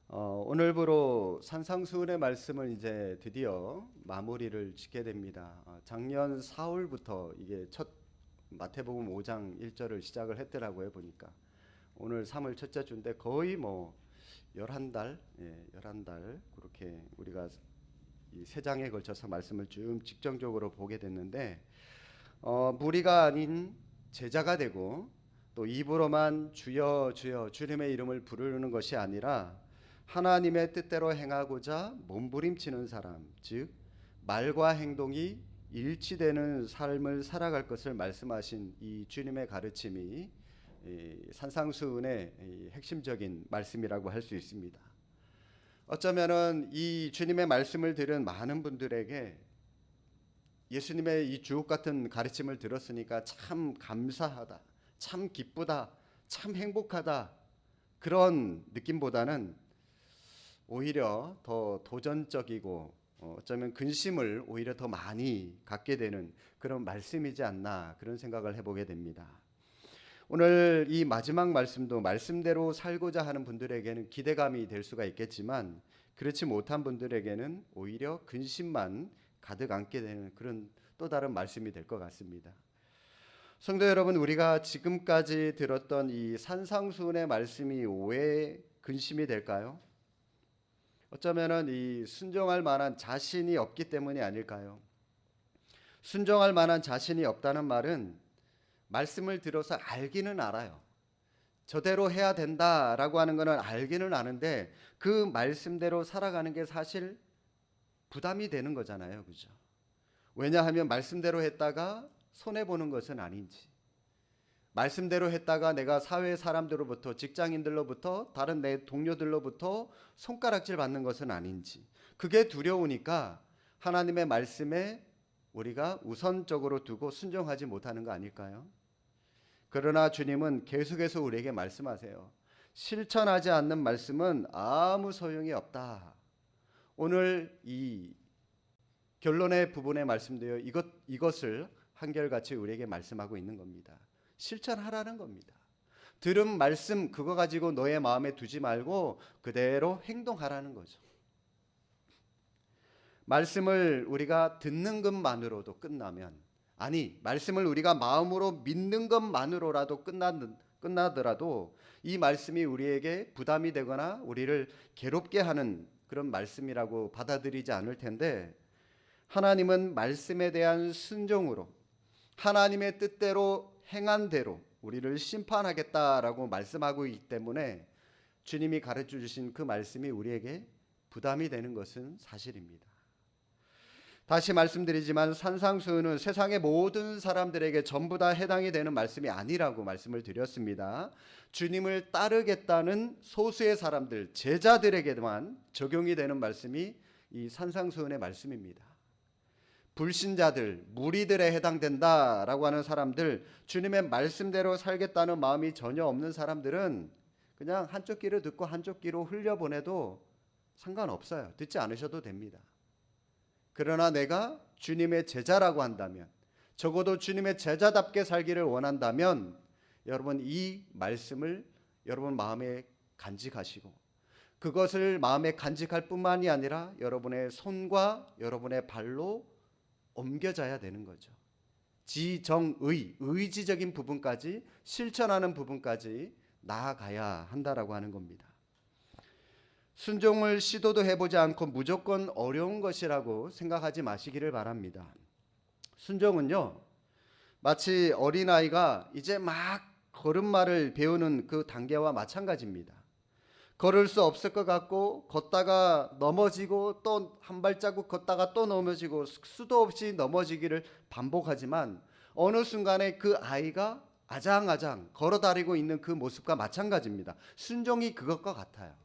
오늘부로 산상수훈의 말씀을 이제 드디어 마무리를 짓게 됩니다. 작년 4월부터 이게 첫 마태복음 5장 1절을 시작을 했더라고요, 보니까. 오늘 3월 첫째 주인데 거의 뭐 11달, 11달 그렇게 우리가 이 세 장에 걸쳐서 말씀을 쭉 집중적으로 보게 됐는데, 무리가 아닌 제자가 되고 또 입으로만 주여 주여 주님의 이름을 부르는 것이 아니라 하나님의 뜻대로 행하고자 몸부림치는 사람, 즉 말과 행동이 일치되는 삶을 살아갈 것을 말씀하신 이 주님의 가르침이 산상수훈의 핵심적인 말씀이라고 할 수 있습니다. 어쩌면은 이 주님의 말씀을 들은 많은 분들에게 예수님의 이 주옥 같은 가르침을 들었으니까 참 감사하다, 참 기쁘다, 참 행복하다, 그런 느낌보다는 오히려 더 도전적이고 어쩌면 근심을 오히려 더 많이 갖게 되는 그런 말씀이지 않나, 그런 생각을 해보게 됩니다. 오늘 이 마지막 말씀도 말씀대로 살고자 하는 분들에게는 기대감이 될 수가 있겠지만, 그렇지 못한 분들에게는 오히려 근심만 가득 안게 되는 그런 또 다른 말씀이 될 것 같습니다. 성도 여러분, 우리가 지금까지 들었던 이 산상수훈의 말씀이 왜 근심이 될까요? 어쩌면은 이 순종할 만한 자신이 없기 때문이 아닐까요? 순종할 만한 자신이 없다는 말은 말씀을 들어서 알기는 알아요. 저대로 해야 된다라고 하는 것은 알기는 아는데 그 말씀대로 살아가는 게 사실 부담이 되는 거잖아요. 그죠? 왜냐하면 말씀대로 했다가 손해보는 것은 아닌지, 말씀대로 했다가 내가 사회 사람들로부터, 직장인들로부터, 다른 내 동료들로부터 손가락질 받는 것은 아닌지, 그게 두려우니까 하나님의 말씀에 우리가 우선적으로 두고 순종하지 못하는 거 아닐까요? 그러나 주님은 계속해서 우리에게 말씀하세요. 실천하지 않는 말씀은 아무 소용이 없다. 오늘 이 결론의 부분에 말씀되어 이것을 한결같이 우리에게 말씀하고 있는 겁니다. 실천하라는 겁니다. 들은 말씀 그거 가지고 너의 마음에 두지 말고 그대로 행동하라는 거죠. 말씀을 우리가 듣는 것만으로도 끝나면, 아니 말씀을 우리가 마음으로 믿는 것만으로라도 끝나더라도 이 말씀이 우리에게 부담이 되거나 우리를 괴롭게 하는 그런 말씀이라고 받아들이지 않을 텐데, 하나님은 말씀에 대한 순종으로 하나님의 뜻대로 행한 대로 우리를 심판하겠다라고 말씀하고 있기 때문에 주님이 가르쳐 주신 그 말씀이 우리에게 부담이 되는 것은 사실입니다. 다시 말씀드리지만 산상수훈은 세상의 모든 사람들에게 전부 다 해당이 되는 말씀이 아니라고 말씀을 드렸습니다. 주님을 따르겠다는 소수의 사람들, 제자들에게만 적용이 되는 말씀이 이 산상수훈의 말씀입니다. 불신자들, 무리들에 해당된다라고 하는 사람들, 주님의 말씀대로 살겠다는 마음이 전혀 없는 사람들은 그냥 한쪽 귀로 듣고 한쪽 귀로 흘려보내도 상관없어요. 듣지 않으셔도 됩니다. 그러나 내가 주님의 제자라고 한다면, 적어도 주님의 제자답게 살기를 원한다면 여러분 이 말씀을 여러분 마음에 간직하시고, 그것을 마음에 간직할 뿐만이 아니라 여러분의 손과 여러분의 발로 옮겨져야 되는 거죠. 지정의, 의지적인 부분까지, 실천하는 부분까지 나아가야 한다라고 하는 겁니다. 순종을 시도도 해보지 않고 무조건 어려운 것이라고 생각하지 마시기를 바랍니다. 순종은요, 마치 어린아이가 이제 막 걸음마를 배우는 그 단계와 마찬가지입니다. 걸을 수 없을 것 같고 걷다가 넘어지고 또 한 발자국 걷다가 또 넘어지고 수도 없이 넘어지기를 반복하지만 어느 순간에 그 아이가 아장아장 걸어다니고 있는 그 모습과 마찬가지입니다. 순종이 그것과 같아요.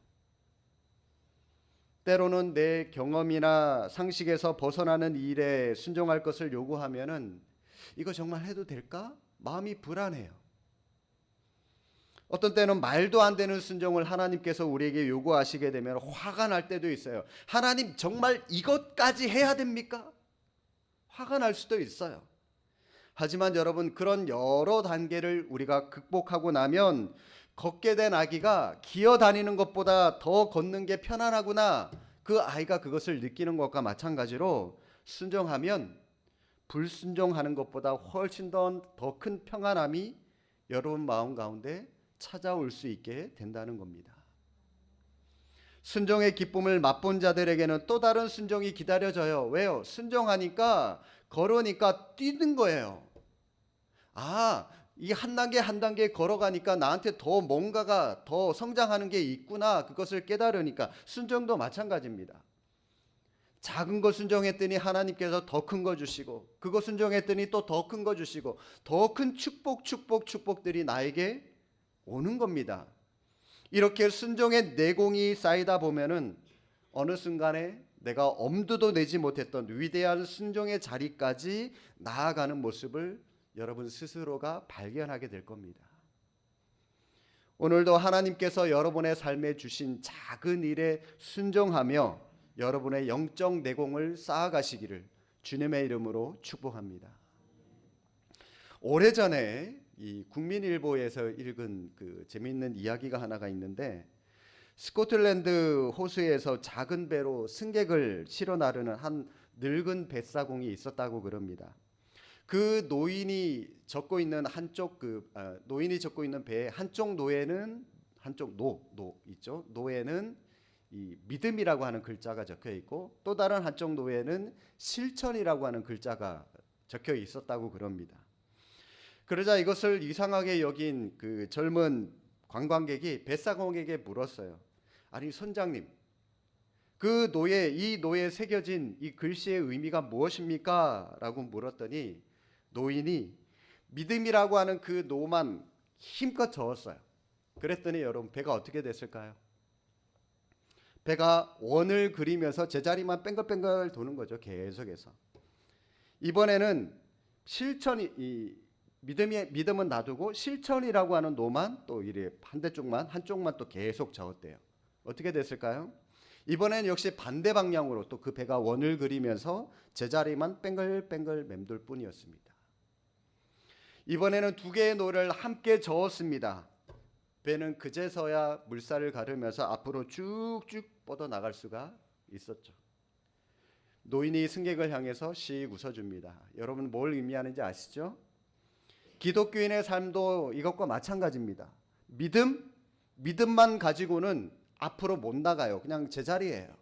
때로는 내 경험이나 상식에서 벗어나는 일에 순종할 것을 요구하면은 이거 정말 해도 될까? 마음이 불안해요. 어떤 때는 말도 안 되는 순종을 하나님께서 우리에게 요구하시게 되면 화가 날 때도 있어요. 하나님 정말 이것까지 해야 됩니까? 화가 날 수도 있어요. 하지만 여러분, 그런 여러 단계를 우리가 극복하고 나면 걷게 된 아기가 기어 다니는 것보다 더 걷는 게 편안하구나. 그 아이가 그것을 느끼는 것과 마찬가지로 순종하면 불순종하는 것보다 훨씬 더 큰 평안함이 여러분 마음 가운데 찾아올 수 있게 된다는 겁니다. 순종의 기쁨을 맛본 자들에게는 또 다른 순종이 기다려져요. 왜요? 순종하니까 걸으니까 뛰는 거예요. 이 한 단계 한 단계 걸어가니까 나한테 더 뭔가가 더 성장하는 게 있구나. 그것을 깨달으니까 순종도 마찬가지입니다. 작은 거 순종했더니 하나님께서 더 큰 거 주시고, 그거 순종했더니 또 더 큰 거 주시고, 더 큰 축복들이 나에게 오는 겁니다. 이렇게 순종의 내공이 쌓이다 보면은 어느 순간에 내가 엄두도 내지 못했던 위대한 순종의 자리까지 나아가는 모습을 여러분 스스로가 발견하게 될 겁니다. 오늘도 하나님께서 여러분의 삶에 주신 작은 일에 순종하며 여러분의 영적 내공을 쌓아가시기를 주님의 이름으로 축복합니다. 오래전에 이 국민일보에서 읽은 그 재미있는 이야기가 하나가 있는데, 스코틀랜드 호수에서 작은 배로 승객을 실어 나르는 한 늙은 뱃사공이 있었다고 그럽니다. 그 노인이 젓고 있는 배의 한쪽 노에는 있죠. 노에는 이 믿음이라고 하는 글자가 적혀 있고, 또 다른 한쪽 노에는 실천이라고 하는 글자가 적혀 있었다고 그럽니다. 그러자 이것을 이상하게 여긴 그 젊은 관광객이 뱃사공에게 물었어요. 아니 선장님, 이 노에 새겨진 이 글씨의 의미가 무엇입니까? 라고 물었더니 노인이 믿음이라고 하는 그 노만 힘껏 저었어요. 그랬더니 여러분 배가 어떻게 됐을까요? 배가 원을 그리면서 제자리만 뺑글뺑글 도는 거죠. 계속해서. 이번에는 믿음은 놔두고 실천이라고 하는 노만 또 이래 한쪽만 또 계속 저었대요. 어떻게 됐을까요? 이번엔 역시 반대 방향으로 또 그 배가 원을 그리면서 제자리만 뺑글뺑글 맴돌 뿐이었습니다. 이번에는 두 개의 노를 함께 저었습니다. 배는 그제서야 물살을 가르면서 앞으로 쭉쭉 뻗어 나갈 수가 있었죠. 노인이 승객을 향해서 씩 웃어줍니다. 여러분 뭘 의미하는지 아시죠? 기독교인의 삶도 이것과 마찬가지입니다. 믿음만 가지고는 앞으로 못 나가요. 그냥 제자리예요.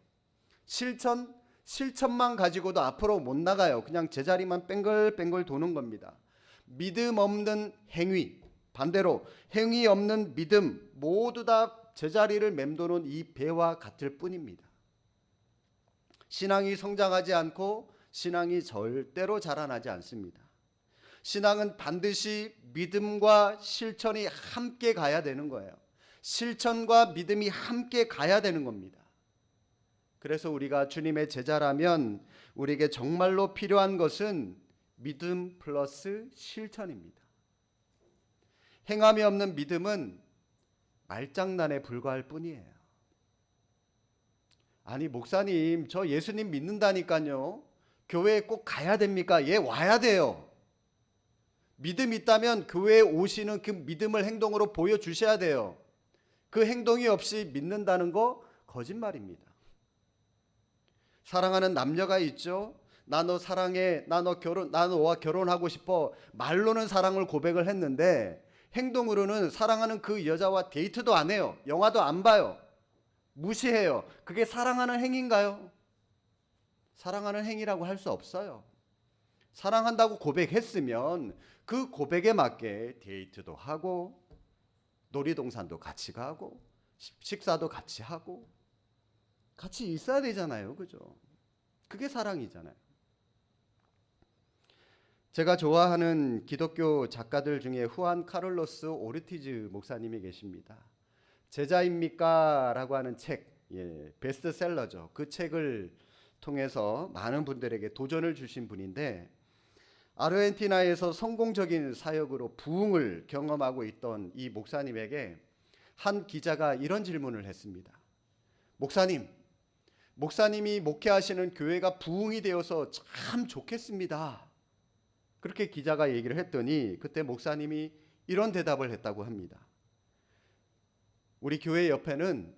실천만 가지고도 앞으로 못 나가요. 그냥 제자리만 뺑글뺑글 도는 겁니다. 믿음 없는 행위, 반대로 행위 없는 믿음, 모두 다 제자리를 맴도는 이 배와 같을 뿐입니다. 신앙이 성장하지 않고 신앙이 절대로 자라나지 않습니다. 신앙은 반드시 믿음과 실천이 함께 가야 되는 거예요. 실천과 믿음이 함께 가야 되는 겁니다. 그래서 우리가 주님의 제자라면 우리에게 정말로 필요한 것은 믿음 플러스 실천입니다. 행함이 없는 믿음은 말장난에 불과할 뿐이에요. 아니 목사님, 저 예수님 믿는다니까요. 교회에 꼭 가야 됩니까? 예, 와야 돼요. 믿음 있다면 교회에 오시는 그 믿음을 행동으로 보여주셔야 돼요. 그 행동이 없이 믿는다는 거 거짓말입니다. 사랑하는 남녀가 있죠. 나 너 사랑해, 나 너와 결혼하고 싶어. 말로는 사랑을 고백을 했는데 행동으로는 사랑하는 그 여자와 데이트도 안 해요. 영화도 안 봐요. 무시해요. 그게 사랑하는 행위인가요? 사랑하는 행위라고 할 수 없어요. 사랑한다고 고백했으면 그 고백에 맞게 데이트도 하고 놀이동산도 같이 가고 식사도 같이 하고 같이 있어야 되잖아요. 그죠? 그게 사랑이잖아요. 제가 좋아하는 기독교 작가들 중에 후안 카를로스 오르티즈 목사님이 계십니다. 제자입니까? 라고 하는 책, 베스트셀러죠. 그 책을 통해서 많은 분들에게 도전을 주신 분인데, 아르헨티나에서 성공적인 사역으로 부흥을 경험하고 있던 이 목사님에게 한 기자가 이런 질문을 했습니다. 목사님이 목회하시는 교회가 부흥이 되어서 참 좋겠습니다. 그렇게 기자가 얘기를 했더니 그때 목사님이 이런 대답을 했다고 합니다. 우리 교회 옆에는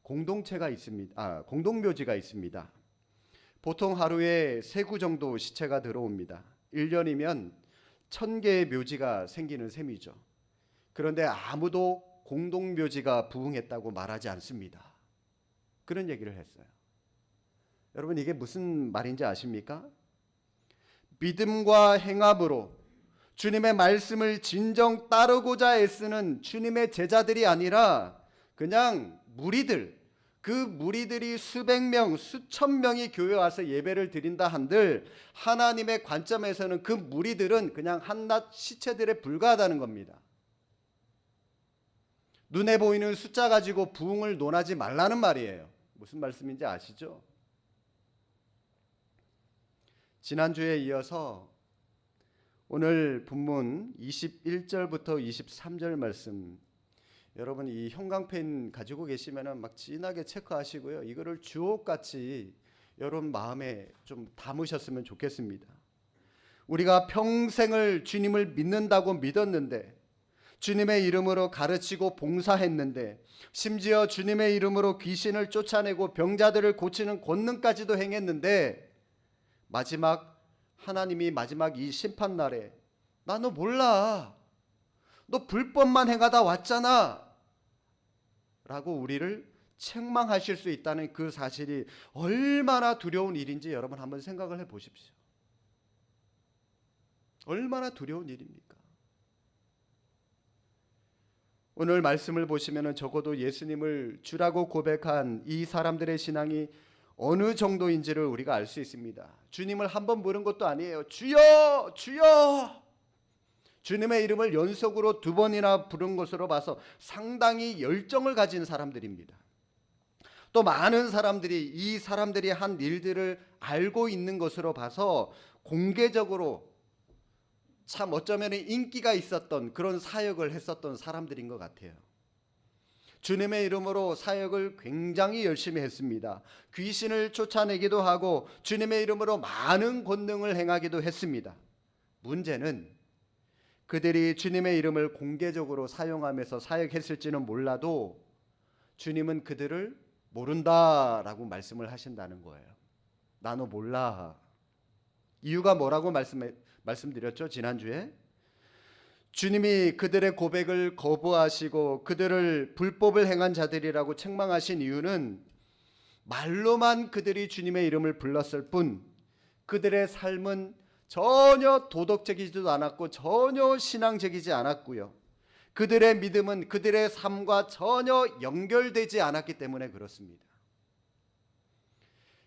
공동묘지가 있습니다. 보통 하루에 3구 정도 시체가 들어옵니다. 1년이면 1000개의 묘지가 생기는 셈이죠. 그런데 아무도 공동묘지가 부흥했다고 말하지 않습니다. 그런 얘기를 했어요. 여러분, 이게 무슨 말인지 아십니까? 믿음과 행함으로 주님의 말씀을 진정 따르고자 애쓰는 주님의 제자들이 아니라 그냥 무리들, 그 무리들이 수백 명, 수천 명이 교회 와서 예배를 드린다 한들 하나님의 관점에서는 그 무리들은 그냥 한낱 시체들에 불과하다는 겁니다. 눈에 보이는 숫자 가지고 부흥을 논하지 말라는 말이에요. 무슨 말씀인지 아시죠? 지난주에 이어서 오늘 본문 21절부터 23절 말씀, 여러분 이 형광펜 가지고 계시면은 막 진하게 체크하시고요. 이거를 주옥같이 여러분 마음에 좀 담으셨으면 좋겠습니다. 우리가 평생을 주님을 믿는다고 믿었는데, 주님의 이름으로 가르치고 봉사했는데, 심지어 주님의 이름으로 귀신을 쫓아내고 병자들을 고치는 권능까지도 행했는데, 하나님이 마지막 이 심판날에 나 너 몰라, 너 불법만 행하다 왔잖아 라고 우리를 책망하실 수 있다는 그 사실이 얼마나 두려운 일인지 여러분 한번 생각을 해 보십시오. 얼마나 두려운 일입니까? 오늘 말씀을 보시면 적어도 예수님을 주라고 고백한 이 사람들의 신앙이 어느 정도인지를 우리가 알 수 있습니다. 주님을 한 번 부른 것도 아니에요. 주여! 주여! 주님의 이름을 연속으로 2번이나 부른 것으로 봐서 상당히 열정을 가진 사람들입니다. 또 많은 사람들이 이 사람들이 한 일들을 알고 있는 것으로 봐서 공개적으로 참 어쩌면 인기가 있었던 그런 사역을 했었던 사람들인 것 같아요. 주님의 이름으로 사역을 굉장히 열심히 했습니다. 귀신을 쫓아내기도 하고 주님의 이름으로 많은 권능을 행하기도 했습니다. 문제는 그들이 주님의 이름을 공개적으로 사용하면서 사역했을지는 몰라도 주님은 그들을 모른다라고 말씀을 하신다는 거예요. 나 너 몰라. 이유가 뭐라고 말씀드렸죠? 지난주에 주님이 그들의 고백을 거부하시고 그들을 불법을 행한 자들이라고 책망하신 이유는 말로만 그들이 주님의 이름을 불렀을 뿐 그들의 삶은 전혀 도덕적이지도 않았고 전혀 신앙적이지 않았고요. 그들의 믿음은 그들의 삶과 전혀 연결되지 않았기 때문에 그렇습니다.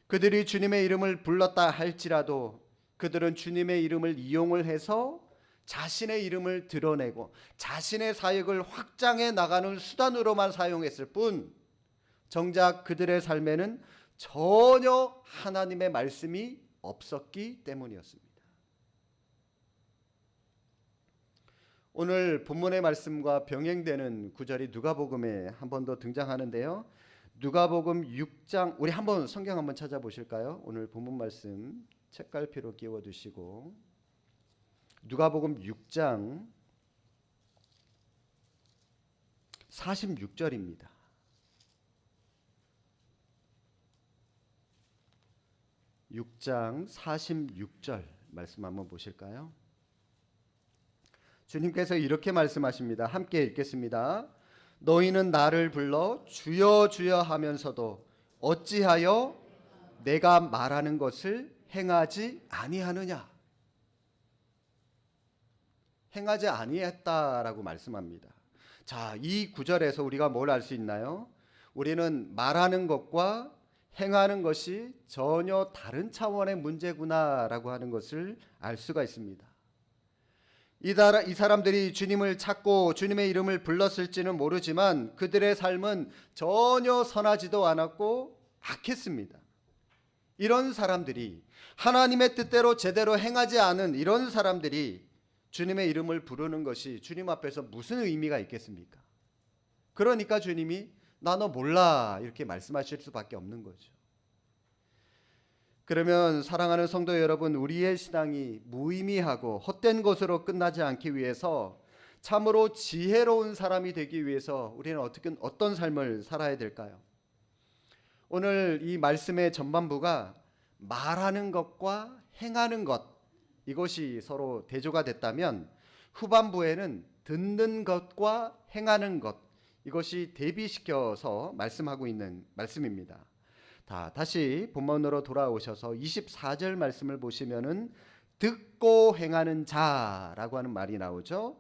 그들이 주님의 이름을 불렀다 할지라도 그들은 주님의 이름을 이용을 해서 자신의 이름을 드러내고 자신의 사역을 확장해 나가는 수단으로만 사용했을 뿐 정작 그들의 삶에는 전혀 하나님의 말씀이 없었기 때문이었습니다. 오늘 본문의 말씀과 병행되는 구절이 누가복음에 한 번 더 등장하는데요. 누가복음 6장, 우리 한번 성경 한번 찾아보실까요? 오늘 본문 말씀 책갈피로 끼워두시고 누가복음 6장 46절입니다. 6장 46절 말씀 한번 보실까요? 주님께서 이렇게 말씀하십니다. 함께 읽겠습니다. 너희는 나를 불러 주여 주여 하면서도 어찌하여 내가 말하는 것을 행하지 아니하느냐? 행하지 아니했다라고 말씀합니다. 자, 이 구절에서 우리가 뭘 알 수 있나요? 우리는 말하는 것과 행하는 것이 전혀 다른 차원의 문제구나라고 하는 것을 알 수가 있습니다. 이 사람들이 주님을 찾고 주님의 이름을 불렀을지는 모르지만 그들의 삶은 전혀 선하지도 않았고 악했습니다. 이런 사람들이 하나님의 뜻대로 제대로 행하지 않은 이런 사람들이 주님의 이름을 부르는 것이 주님 앞에서 무슨 의미가 있겠습니까? 그러니까 주님이 나 너 몰라 이렇게 말씀하실 수밖에 없는 거죠. 그러면 사랑하는 성도 여러분, 우리의 신앙이 무의미하고 헛된 것으로 끝나지 않기 위해서 참으로 지혜로운 사람이 되기 위해서 우리는 어떤 삶을 살아야 될까요? 오늘 이 말씀의 전반부가 말하는 것과 행하는 것, 이것이 서로 대조가 됐다면 후반부에는 듣는 것과 행하는 것, 이것이 대비시켜서 말씀하고 있는 말씀입니다. 다시 본문으로 돌아오셔서 24절 말씀을 보시면은 듣고 행하는 자라고 하는 말이 나오죠.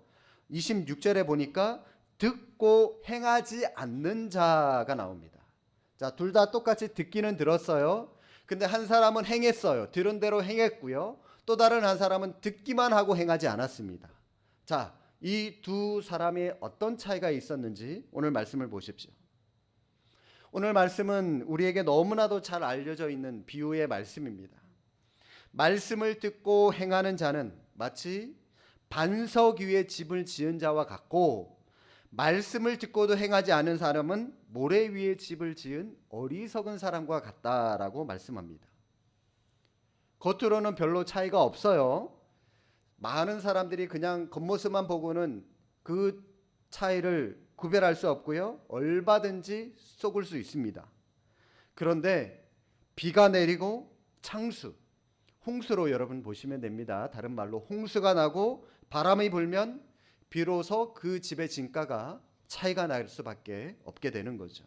26절에 보니까 듣고 행하지 않는 자가 나옵니다. 자, 둘 다 똑같이 듣기는 들었어요. 근데 한 사람은 행했어요. 들은 대로 행했고요. 또 다른 한 사람은 듣기만 하고 행하지 않았습니다. 자, 이 두 사람의 어떤 차이가 있었는지 오늘 말씀을 보십시오. 오늘 말씀은 우리에게 너무나도 잘 알려져 있는 비유의 말씀입니다. 말씀을 듣고 행하는 자는 마치 반석 위에 집을 지은 자와 같고, 말씀을 듣고도 행하지 않은 사람은 모래 위에 집을 지은 어리석은 사람과 같다라고 말씀합니다. 겉으로는 별로 차이가 없어요. 많은 사람들이 그냥 겉모습만 보고는 그 차이를 구별할 수 없고요. 얼마든지 속을 수 있습니다. 그런데 비가 내리고 창수, 홍수로 여러분 보시면 됩니다. 다른 말로 홍수가 나고 바람이 불면 비로소 그 집의 진가가 차이가 날 수밖에 없게 되는 거죠.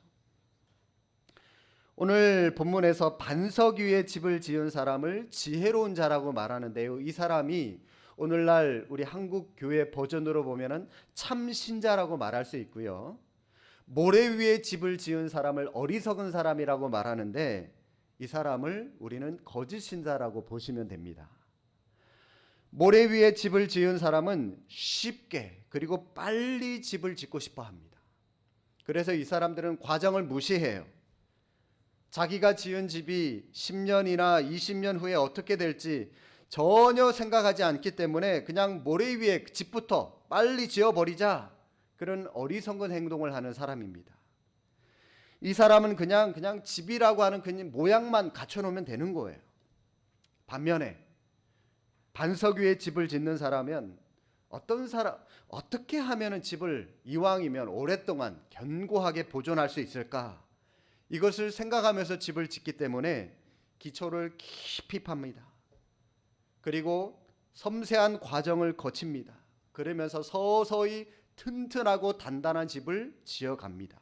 오늘 본문에서 반석 위에 집을 지은 사람을 지혜로운 자라고 말하는데요. 이 사람이 오늘날 우리 한국 교회 버전으로 보면은 참 신자라고 말할 수 있고요. 모래 위에 집을 지은 사람을 어리석은 사람이라고 말하는데, 이 사람을 우리는 거짓 신자라고 보시면 됩니다. 모래 위에 집을 지은 사람은 쉽게 그리고 빨리 집을 짓고 싶어 합니다. 그래서 이 사람들은 과정을 무시해요. 자기가 지은 집이 10년이나 20년 후에 어떻게 될지 전혀 생각하지 않기 때문에 그냥 모래 위에 집부터 빨리 지어버리자, 그런 어리석은 행동을 하는 사람입니다. 이 사람은 그냥 집이라고 하는 그냥 모양만 갖춰놓으면 되는 거예요. 반면에 반석 위에 집을 짓는 사람은 어떻게 하면 집을 이왕이면 오랫동안 견고하게 보존할 수 있을까, 이것을 생각하면서 집을 짓기 때문에 기초를 깊이 팝니다. 그리고 섬세한 과정을 거칩니다. 그러면서 서서히 튼튼하고 단단한 집을 지어갑니다.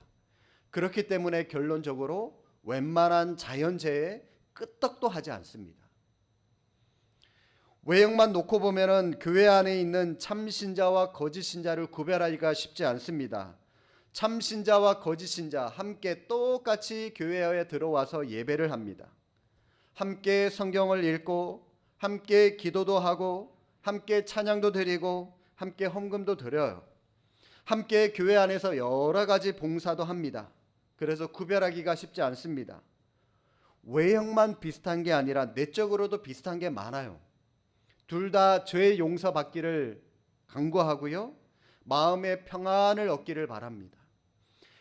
그렇기 때문에 결론적으로 웬만한 자연재해에 끄떡도 하지 않습니다. 외형만 놓고 보면은 교회 안에 있는 참신자와 거짓신자를 구별하기가 쉽지 않습니다. 참신자와 거짓신자 함께 똑같이 교회에 들어와서 예배를 합니다. 함께 성경을 읽고 함께 기도도 하고 함께 찬양도 드리고 함께 헌금도 드려요. 함께 교회 안에서 여러 가지 봉사도 합니다. 그래서 구별하기가 쉽지 않습니다. 외형만 비슷한 게 아니라 내적으로도 비슷한 게 많아요. 둘 다 죄 용서받기를 간구하고요, 마음의 평안을 얻기를 바랍니다.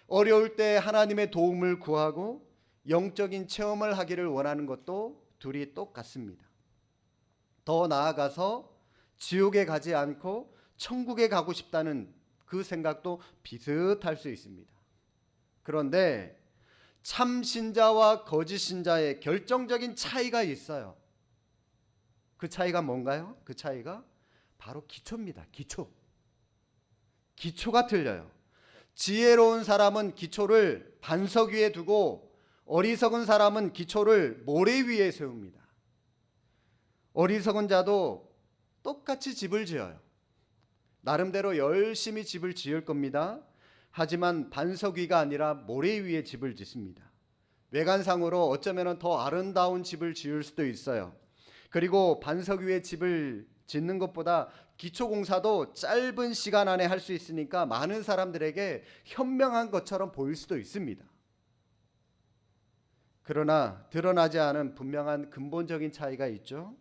어려울 때 하나님의 도움을 구하고 영적인 체험을 하기를 원하는 것도 둘이 똑같습니다. 더 나아가서 지옥에 가지 않고 천국에 가고 싶다는 그 생각도 비슷할 수 있습니다. 그런데 참신자와 거짓신자의 결정적인 차이가 있어요. 그 차이가 뭔가요? 그 차이가 바로 기초입니다. 기초가 틀려요. 지혜로운 사람은 기초를 반석 위에 두고 어리석은 사람은 기초를 모래 위에 세웁니다. 어리석은 자도 똑같이 집을 지어요. 나름대로 열심히 집을 지을 겁니다. 하지만 반석 위가 아니라 모래 위에 집을 짓습니다. 외관상으로 어쩌면 더 아름다운 집을 지을 수도 있어요. 그리고 반석 위에 집을 짓는 것보다 기초 공사도 짧은 시간 안에 할 수 있으니까 많은 사람들에게 현명한 것처럼 보일 수도 있습니다. 그러나 드러나지 않은 분명한 근본적인 차이가 있죠.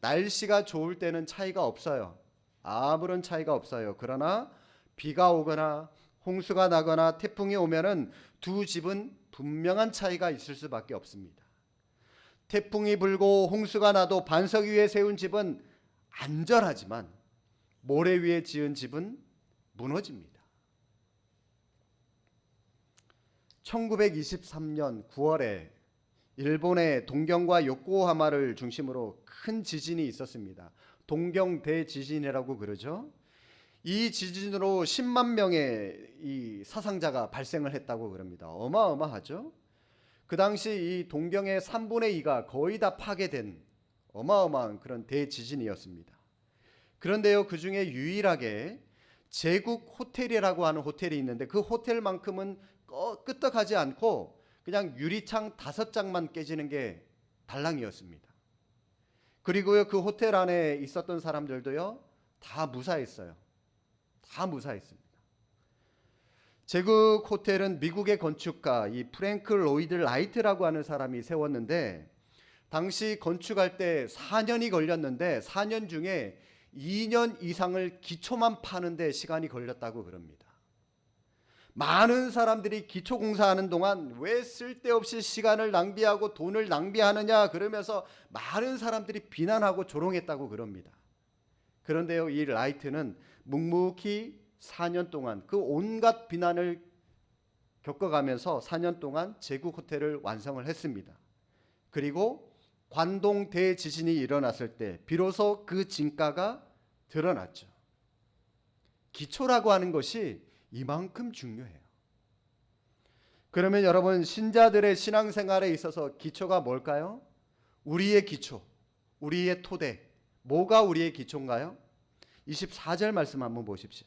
날씨가 좋을 때는 차이가 없어요. 아무런 차이가 없어요. 그러나 비가 오거나 홍수가 나거나 태풍이 오면은 두 집은 분명한 차이가 있을 수밖에 없습니다. 태풍이 불고 홍수가 나도 반석 위에 세운 집은 안전하지만 모래 위에 지은 집은 무너집니다. 1923년 9월에 일본의 동경과 요코하마를 중심으로 큰 지진이 있었습니다. 동경 대지진이라고 그러죠. 이 지진으로 10만 명의 이 사상자가 발생을 했다고 그럽니다. 어마어마하죠. 그 당시 이 동경의 3분의 2가 거의 다 파괴된 어마어마한 그런 대지진이었습니다. 그런데요, 그 중에 유일하게 제국 호텔이라고 하는 호텔이 있는데 그 호텔만큼은 끄떡하지 않고 그냥 유리창 5장만 깨지는 게 달랑이었습니다. 그리고요, 그 호텔 안에 있었던 사람들도요, 다 무사했어요. 다 무사했습니다. 제국 호텔은 미국의 건축가 이 프랭크 로이드 라이트라고 하는 사람이 세웠는데 당시 건축할 때 4년이 걸렸는데 4년 중에 2년 이상을 기초만 파는데 시간이 걸렸다고 그럽니다. 많은 사람들이 기초 공사하는 동안 왜 쓸데없이 시간을 낭비하고 돈을 낭비하느냐 그러면서 많은 사람들이 비난하고 조롱했다고 그럽니다. 그런데요, 이 라이트는 묵묵히 4년 동안 그 온갖 비난을 겪어가면서 4년 동안 제국 호텔을 완성을 했습니다. 그리고 관동 대지진이 일어났을 때 비로소 그 진가가 드러났죠. 기초라고 하는 것이 이만큼 중요해요. 그러면 여러분, 신자들의 신앙생활에 있어서 기초가 뭘까요? 우리의 기초, 우리의 토대. 뭐가 우리의 기초인가요? 24절 말씀 한번 보십시오.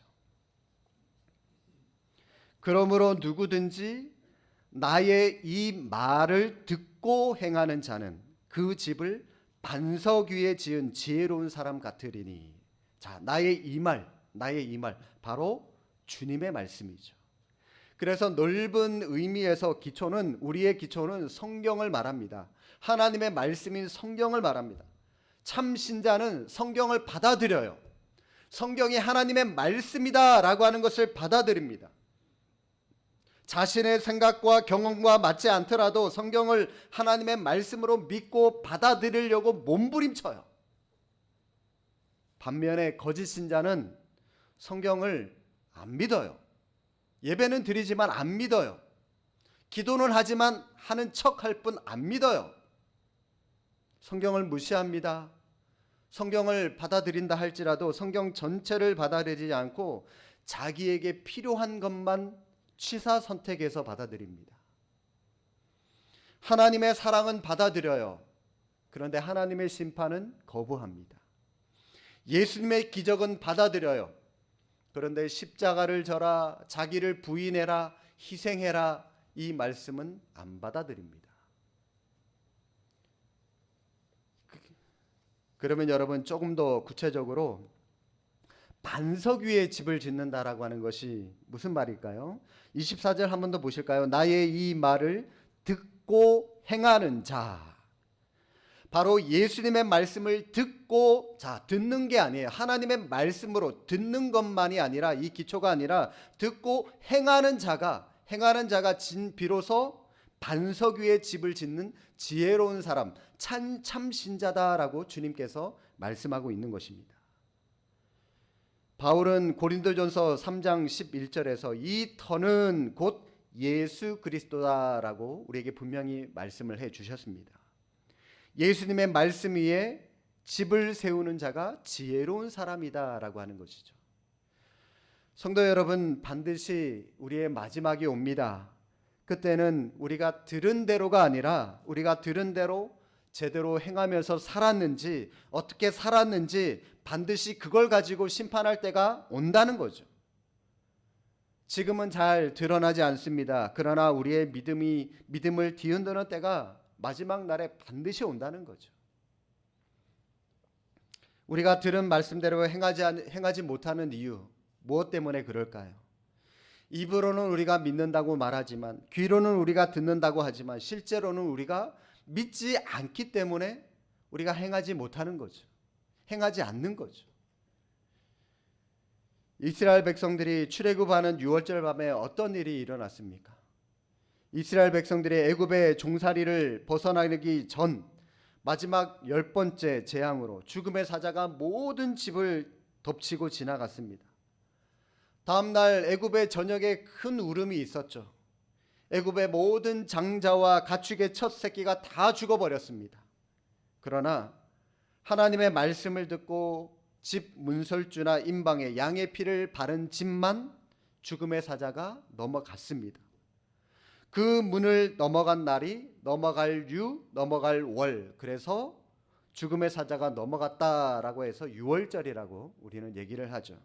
그러므로 누구든지 나의 이 말을 듣고 행하는 자는 그 집을 반석 위에 지은 지혜로운 사람 같으리니. 자, 나의 이 말 바로 주님의 말씀이죠. 그래서 넓은 의미에서 기초는, 우리의 기초는 성경을 말합니다. 하나님의 말씀인 성경을 말합니다. 참 신자는 성경을 받아들여요. 성경이 하나님의 말씀이다라고 하는 것을 받아들입니다. 자신의 생각과 경험과 맞지 않더라도 성경을 하나님의 말씀으로 믿고 받아들이려고 몸부림쳐요. 반면에 거짓 신자는 성경을 안 믿어요. 예배는 드리지만 안 믿어요. 기도는 하지만 하는 척할 뿐 안 믿어요. 성경을 무시합니다. 성경을 받아들인다 할지라도 성경 전체를 받아들이지 않고 자기에게 필요한 것만 취사 선택해서 받아들입니다. 하나님의 사랑은 받아들여요. 그런데 하나님의 심판은 거부합니다. 예수님의 기적은 받아들여요. 그런데 십자가를 져라, 자기를 부인해라, 희생해라, 이 말씀은 안 받아들입니다. 그러면 여러분, 조금 더 구체적으로 반석 위에 집을 짓는다라고 하는 것이 무슨 말일까요? 24절 한 번 더 보실까요? 나의 이 말을 듣고 행하는 자. 바로 예수님의 말씀을 듣고, 듣는 게 아니에요. 하나님의 말씀으로 듣는 것만이 아니라, 이 기초가 아니라 듣고 행하는 자가 비로소 반석 위에 집을 짓는 지혜로운 사람, 참 신자다라고 주님께서 말씀하고 있는 것입니다. 바울은 고린도전서 3장 11절에서 이 터는 곧 예수 그리스도다라고 우리에게 분명히 말씀을 해 주셨습니다. 예수님의 말씀 위에 집을 세우는 자가 지혜로운 사람이다라고 하는 것이죠. 성도 여러분, 반드시 우리의 마지막이 옵니다. 그때는 우리가 들은 대로가 아니라 우리가 들은 대로 제대로 행하면서 살았는지, 어떻게 살았는지 반드시 그걸 가지고 심판할 때가 온다는 거죠. 지금은 잘 드러나지 않습니다. 그러나 우리의 믿음을 뒤흔드는 때가 마지막 날에 반드시 온다는 거죠. 우리가 들은 말씀대로 행하지 못하는 이유, 무엇 때문에 그럴까요? 입으로는 우리가 믿는다고 말하지만, 귀로는 우리가 듣는다고 하지만 실제로는 우리가 믿지 않기 때문에 우리가 행하지 못하는 거죠. 행하지 않는 거죠. 이스라엘 백성들이 출애굽하는 6월절 밤에 어떤 일이 일어났습니까? 이스라엘 백성들이 애굽의 종살이를 벗어나기 전 마지막 10번째 재앙으로 죽음의 사자가 모든 집을 덮치고 지나갔습니다. 다음 날 애굽의 전역에 큰 울음이 있었죠. 애굽의 모든 장자와 가축의 첫 새끼가 다 죽어버렸습니다. 그러나 하나님의 말씀을 듣고 집 문설주나 임방에 양의 피를 바른 집만 죽음의 사자가 넘어갔습니다. 그 문을 넘어간 날이 넘어갈 유, 넘어갈 월, 그래서 죽음의 사자가 넘어갔다라고 해서 유월절이라고 우리는 얘기를 하죠.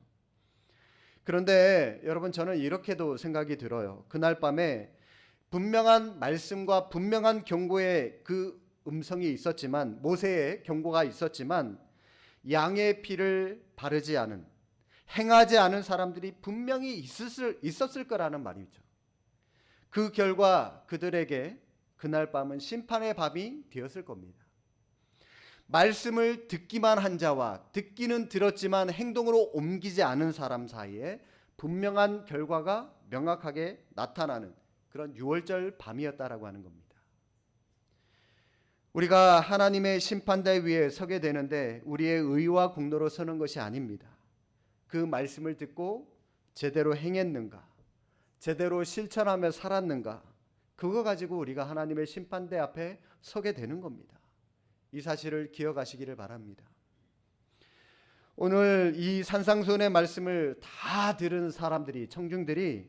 그런데 여러분, 저는 이렇게도 생각이 들어요. 그날 밤에 분명한 말씀과 분명한 경고의 그 음성이 있었지만, 모세의 경고가 있었지만, 양의 피를 바르지 않은, 행하지 않은 사람들이 분명히 있었을 거라는 말이죠. 그 결과 그들에게 그날 밤은 심판의 밤이 되었을 겁니다. 말씀을 듣기만 한 자와 듣기는 들었지만 행동으로 옮기지 않은 사람 사이에 분명한 결과가 명확하게 나타나는 그런 유월절 밤이었다라고 하는 겁니다. 우리가 하나님의 심판대 위에 서게 되는데 우리의 의와 공로로 서는 것이 아닙니다. 그 말씀을 듣고 제대로 행했는가, 제대로 실천하며 살았는가, 그거 가지고 우리가 하나님의 심판대 앞에 서게 되는 겁니다. 이 사실을 기억하시기를 바랍니다. 오늘 이 산상수훈의 말씀을 다 들은 사람들이, 청중들이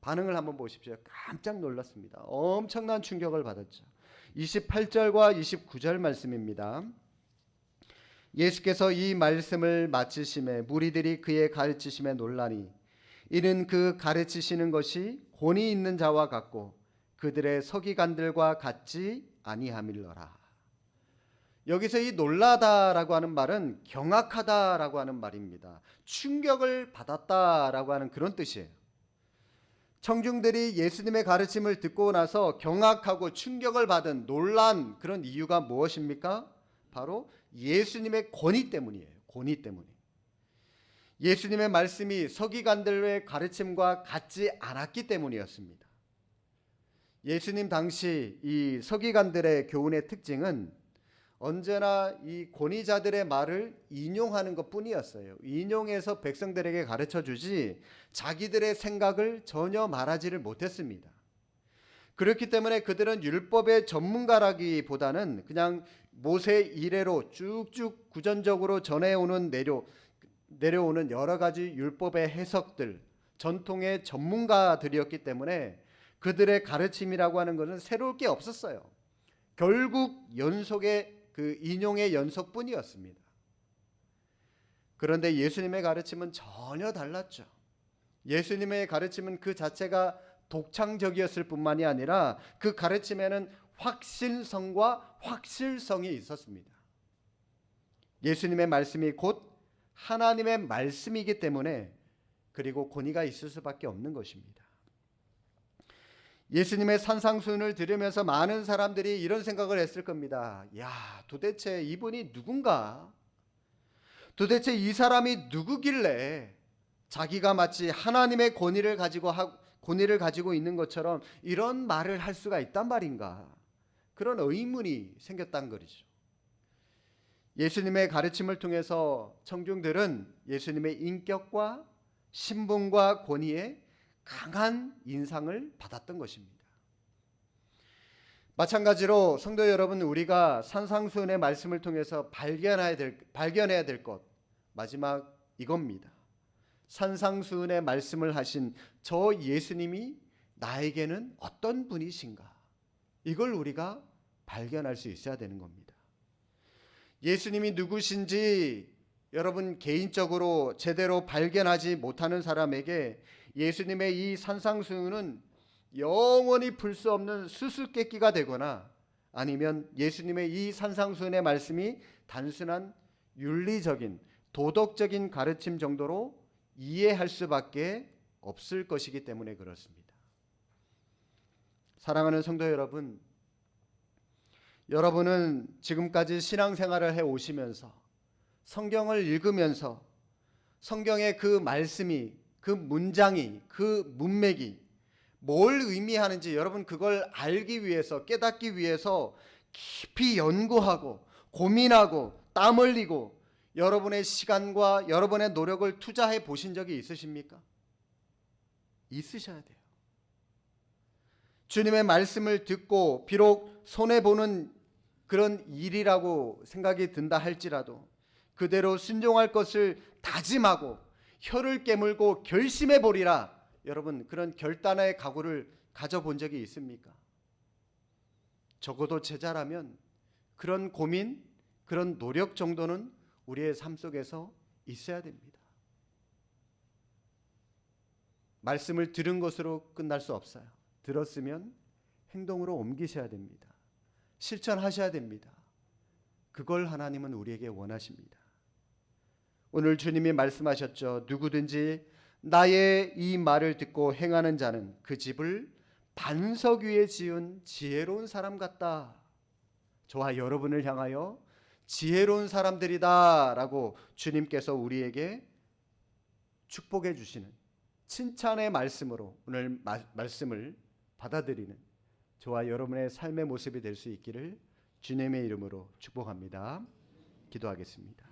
반응을 한번 보십시오. 깜짝 놀랐습니다. 엄청난 충격을 받았죠. 28절과 29절 말씀입니다. 예수께서 이 말씀을 마치심에 무리들이 그의 가르치심에 놀라니 이는 그 가르치시는 것이 권위 있는 자와 같고 그들의 서기관들과 같지 아니함일러라. 여기서 이 놀라다라고 하는 말은 경악하다라고 하는 말입니다. 충격을 받았다라고 하는 그런 뜻이에요. 청중들이 예수님의 가르침을 듣고 나서 경악하고 충격을 받은 놀란 그런 이유가 무엇입니까? 바로 예수님의 권위 때문이에요. 권위 때문에. 예수님의 말씀이 서기관들의 가르침과 같지 않았기 때문이었습니다. 예수님 당시 이 서기관들의 교훈의 특징은 언제나 이 권위자들의 말을 인용하는 것뿐이었어요. 인용해서 백성들에게 가르쳐 주지 자기들의 생각을 전혀 말하지를 못했습니다. 그렇기 때문에 그들은 율법의 전문가라기보다는 그냥 모세 이래로 쭉쭉 구전적으로 내려오는 여러 가지 율법의 해석들, 전통의 전문가들이었기 때문에 그들의 가르침이라고 하는 것은 새로울 게 없었어요. 결국 연속의 그 인용의 연속뿐이었습니다. 그런데 예수님의 가르침은 전혀 달랐죠. 예수님의 가르침은 그 자체가 독창적이었을 뿐만이 아니라 그 가르침에는 확신성과 확실성이 있었습니다. 예수님의 말씀이 곧 하나님의 말씀이기 때문에 그리고 권위가 있을 수밖에 없는 것입니다. 예수님의 산상수훈을 들으면서 많은 사람들이 이런 생각을 했을 겁니다. 야, 도대체 이분이 누군가? 도대체 이 사람이 누구길래 자기가 마치 하나님의 권위를 가지고 있는 것처럼 이런 말을 할 수가 있단 말인가? 그런 의문이 생겼단 거죠. 예수님의 가르침을 통해서 청중들은 예수님의 인격과 신분과 권위에 강한 인상을 받았던 것입니다. 마찬가지로 성도 여러분, 우리가 산상수훈의 말씀을 통해서 발견해야 될 것, 마지막 이겁니다. 산상수훈의 말씀을 하신 저 예수님이 나에게는 어떤 분이신가? 이걸 우리가 발견할 수 있어야 되는 겁니다. 예수님이 누구신지 여러분 개인적으로 제대로 발견하지 못하는 사람에게 예수님의 이 산상수훈은 영원히 풀 수 없는 수수께끼가 되거나 아니면 예수님의 이 산상수훈의 말씀이 단순한 윤리적인 도덕적인 가르침 정도로 이해할 수밖에 없을 것이기 때문에 그렇습니다. 사랑하는 성도 여러분, 여러분은 지금까지 신앙생활을 해오시면서 성경을 읽으면서 성경의 그 말씀이, 그 문장이, 그 문맥이 뭘 의미하는지 여러분 그걸 알기 위해서, 깨닫기 위해서 깊이 연구하고 고민하고 땀 흘리고 여러분의 시간과 여러분의 노력을 투자해 보신 적이 있으십니까? 있으셔야 돼요. 주님의 말씀을 듣고 비록 손해보는 그런 일이라고 생각이 든다 할지라도 그대로 순종할 것을 다짐하고 혀를 깨물고 결심해 보리라. 여러분, 그런 결단의 각오를 가져본 적이 있습니까? 적어도 제자라면 그런 고민, 그런 노력 정도는 우리의 삶 속에서 있어야 됩니다. 말씀을 들은 것으로 끝날 수 없어요. 들었으면 행동으로 옮기셔야 됩니다. 실천하셔야 됩니다. 그걸 하나님은 우리에게 원하십니다. 오늘 주님이 말씀하셨죠. 누구든지 나의 이 말을 듣고 행하는 자는 그 집을 반석 위에 지은 지혜로운 사람 같다. 저와 여러분을 향하여 지혜로운 사람들이다 라고 주님께서 우리에게 축복해 주시는 칭찬의 말씀으로 오늘 말씀을 받아들이는 저와 여러분의 삶의 모습이 될 수 있기를 주님의 이름으로 축복합니다. 기도하겠습니다.